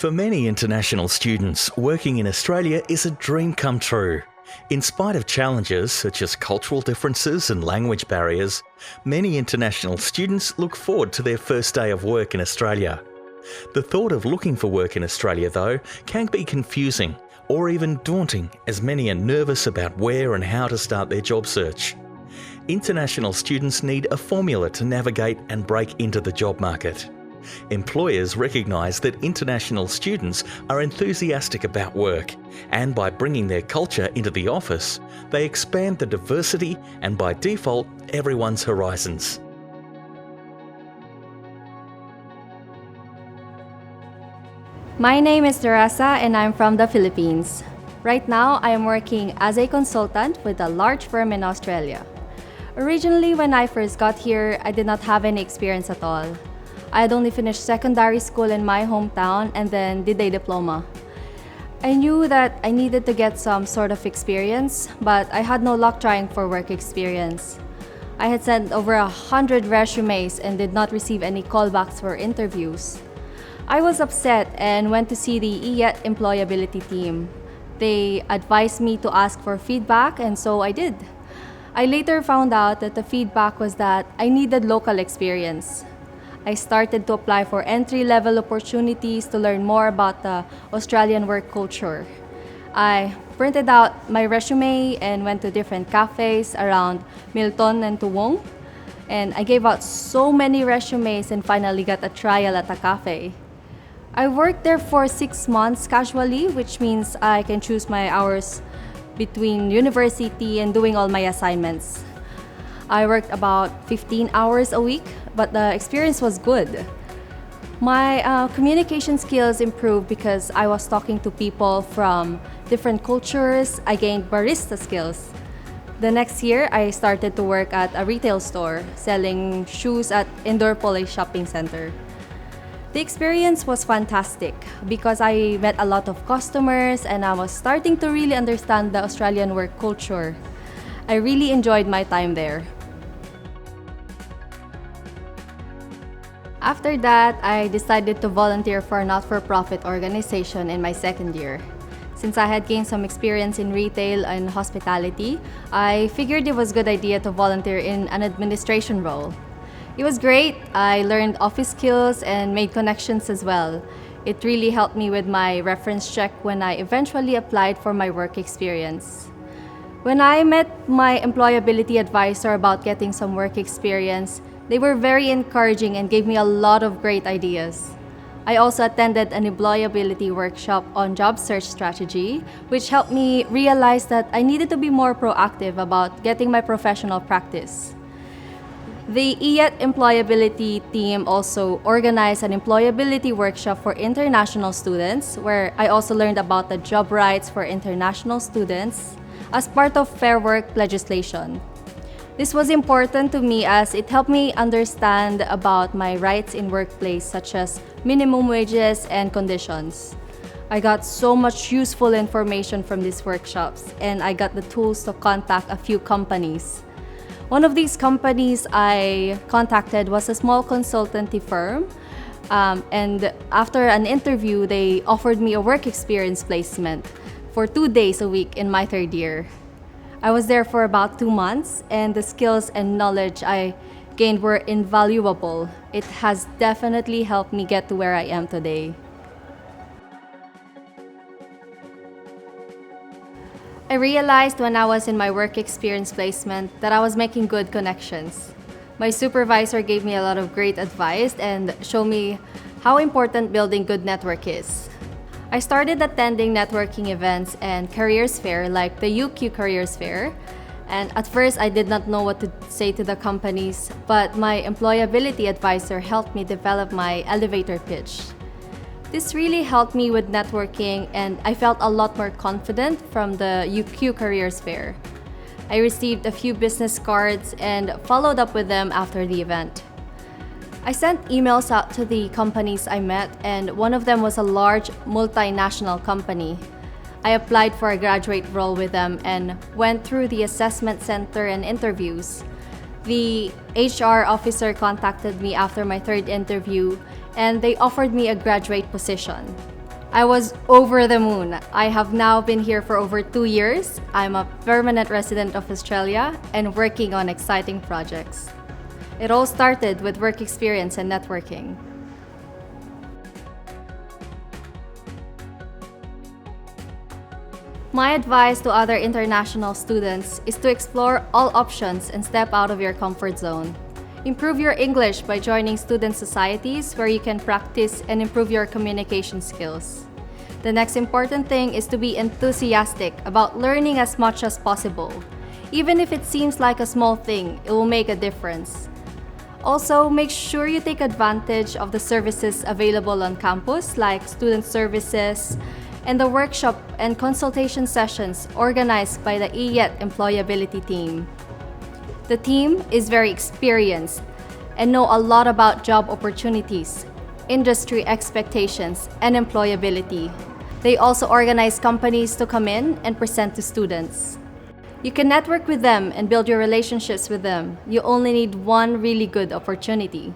For many international students, working in Australia is a dream come true. In spite of challenges such as cultural differences and language barriers, many international students look forward to their first day of work in Australia. The thought of looking for work in Australia, though, can be confusing or even daunting, as many are nervous about where and how to start their job search. International students need a formula to navigate and break into the job market. Employers recognise that international students are enthusiastic about work, and by bringing their culture into the office, they expand the diversity and by default, everyone's horizons. My name is Teresa and I'm from the Philippines. Right now, I am working as a consultant with a large firm in Australia. Originally, when I first got here, I did not have any experience at all. I had only finished secondary school in my hometown and then did a diploma. I knew that I needed to get some sort of experience, but I had no luck trying for work experience. I had sent over 100 resumes and did not receive any callbacks for interviews. I was upset and went to see the Employability team. They advised me to ask for feedback, and so I did. I later found out that the feedback was that I needed local experience. I started to apply for entry-level opportunities to learn more about the Australian work culture. I printed out my resume and went to different cafes around Milton and Tuwong. And I gave out so many resumes and finally got a trial at a cafe. I worked there for 6 months casually, which means I can choose my hours between university and doing all my assignments. I worked about 15 hours a week, but the experience was good. My communication skills improved because I was talking to people from different cultures. I gained barista skills. The next year, I started to work at a retail store selling shoes at Indoor Police Shopping Center. The experience was fantastic because I met a lot of customers and I was starting to really understand the Australian work culture. I really enjoyed my time there. After that, I decided to volunteer for a not-for-profit organization in my second year. Since I had gained some experience in retail and hospitality, I figured it was a good idea to volunteer in an administration role. It was great. I learned office skills and made connections as well. It really helped me with my reference check when I eventually applied for my work experience. When I met my employability advisor about getting some work experience, they were very encouraging and gave me a lot of great ideas. I also attended an employability workshop on job search strategy, which helped me realize that I needed to be more proactive about getting my professional practice. The Employability team also organized an employability workshop for international students, where I also learned about the job rights for international students as part of Fair Work legislation. This was important to me as it helped me understand about my rights in workplace, such as minimum wages and conditions. I got so much useful information from these workshops, and I got the tools to contact a few companies. One of these companies I contacted was a small consultancy firm, and after an interview, they offered me a work experience placement for 2 days a week in my third year. I was there for about 2 months, and the skills and knowledge I gained were invaluable. It has definitely helped me get to where I am today. I realized when I was in my work experience placement that I was making good connections. My supervisor gave me a lot of great advice and showed me how important building good network is. I started attending networking events and careers fair like the UQ Careers Fair. And at first, I did not know what to say to the companies, but my employability advisor helped me develop my elevator pitch. This really helped me with networking, and I felt a lot more confident from the UQ Careers Fair. I received a few business cards and followed up with them after the event. I sent emails out to the companies I met, and one of them was a large multinational company. I applied for a graduate role with them and went through the assessment center and interviews. The HR officer contacted me after my third interview, and they offered me a graduate position. I was over the moon. I have now been here for over 2 years. I'm a permanent resident of Australia and working on exciting projects. It all started with work experience and networking. My advice to other international students is to explore all options and step out of your comfort zone. Improve your English by joining student societies where you can practice and improve your communication skills. The next important thing is to be enthusiastic about learning as much as possible. Even if it seems like a small thing, it will make a difference. Also, make sure you take advantage of the services available on campus like student services and the workshop and consultation sessions organized by the EYET Employability team. The team is very experienced and know a lot about job opportunities, industry expectations, and employability. They also organize companies to come in and present to students. You can network with them and build your relationships with them. You only need one really good opportunity.